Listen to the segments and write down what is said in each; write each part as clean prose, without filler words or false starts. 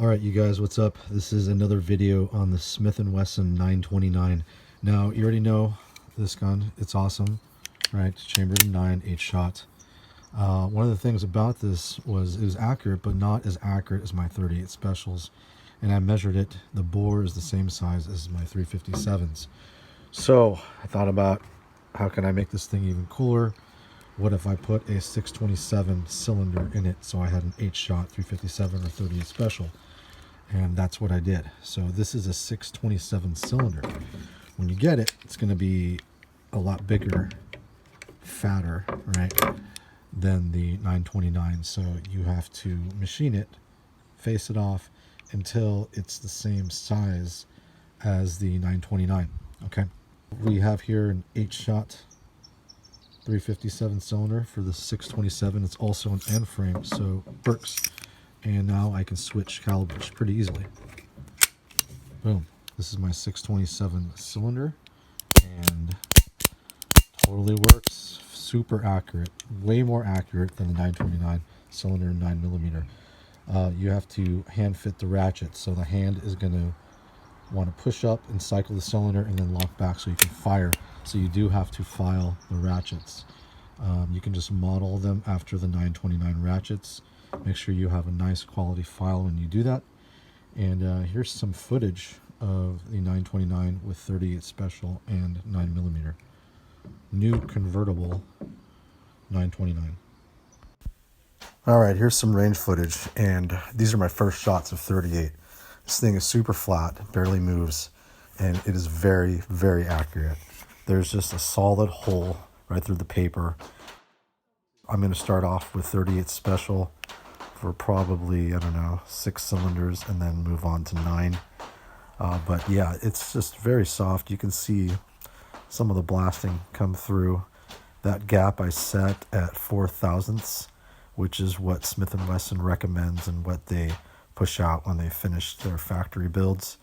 All right, you guys, what's up? This is another video on the Smith & Wesson 929. Now, you already know this gun. It's awesome, right? It's chambered in 9, 8-shot. One of the things about this was it was accurate, but not as accurate as my 38 specials. And I measured it. The bore is the same size as my 357s. So I thought about how can I make this thing even cooler? What if I put a 627 cylinder in it so I had an 8-shot 357 or 38 special? And that's what I did. So this is a 627 cylinder. When you get it, it's going to be a lot bigger, fatter, right, than the 929. So you have to machine it, face it off until it's the same size as the 929. Okay. We have here an 8-shot 357 cylinder for the 627. It's also an end frame, so it works. And now I can switch calibers pretty easily. Boom. This is my 627 cylinder and totally works. Super accurate. Way more accurate than the 929 cylinder 9mm. You have to hand fit the ratchet, so the hand is going to want to push up and cycle the cylinder and then lock back so you can fire. So you do have to file the ratchets. You can just model them after the 929 ratchets. Make sure you have a nice quality file when you do that. And here's some footage of the 929 with 38 special and 9mm. New convertible 929. All right, here's some range footage, and these are my first shots of 38. This thing is super flat, barely moves, and it is very, very accurate. There's just a solid hole right through the paper. I'm going to start off with 38 special for probably, I don't know, 6 cylinders and then move on to 9. But yeah, it's just very soft. You can see some of the blasting come through. That gap I set at 4 thousandths, which is what Smith & Wesson recommends and what they push out when they finish their factory builds.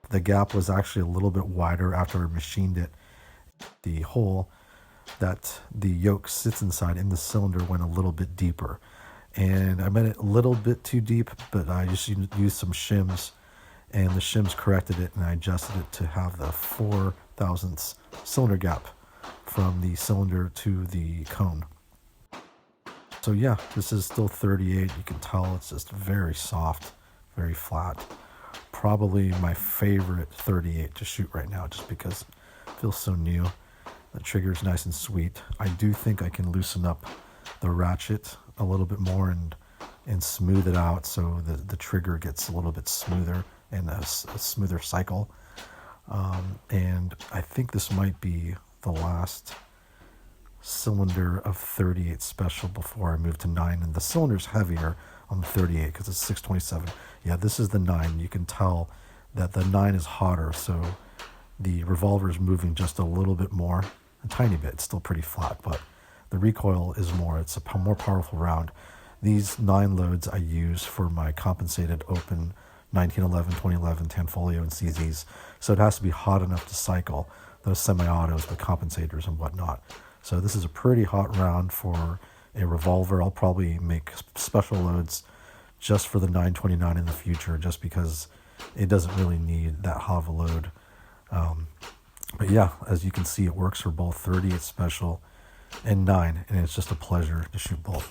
The gap was actually a little bit wider after I machined it. The hole that the yoke sits inside in the cylinder went a little bit deeper. And I made it a little bit too deep, but I just used some shims, and the shims corrected it, and I adjusted it to have the 4 thousandths cylinder gap from the cylinder to the cone. So yeah, this is still 38. You can tell it's just very soft, very flat. Probably my favorite 38 to shoot right now, just because it feels so new. The trigger is nice and sweet. I do think I can loosen up the ratchet a little bit more and smooth it out so the trigger gets a little bit smoother and a smoother cycle. And I think this might be the last cylinder of 38 special before I move to 9. And the cylinder's heavier on the 38 because it's 627. Yeah, this is the 9. You can tell that the 9 is hotter, so the revolver is moving just a little bit more, a tiny bit. It's still pretty flat, but the recoil is more. It's a more powerful round. These 9 loads I use for my compensated open 1911, 2011, Tanfolio, and CZs. So it has to be hot enough to cycle those semi-autos with compensators and whatnot. So this is a pretty hot round for a revolver. I'll probably make special loads just for the 929 in the future, just because it doesn't really need that hot of a load. But yeah, as you can see, it works for both 38 special and 9, and it's just a pleasure to shoot both.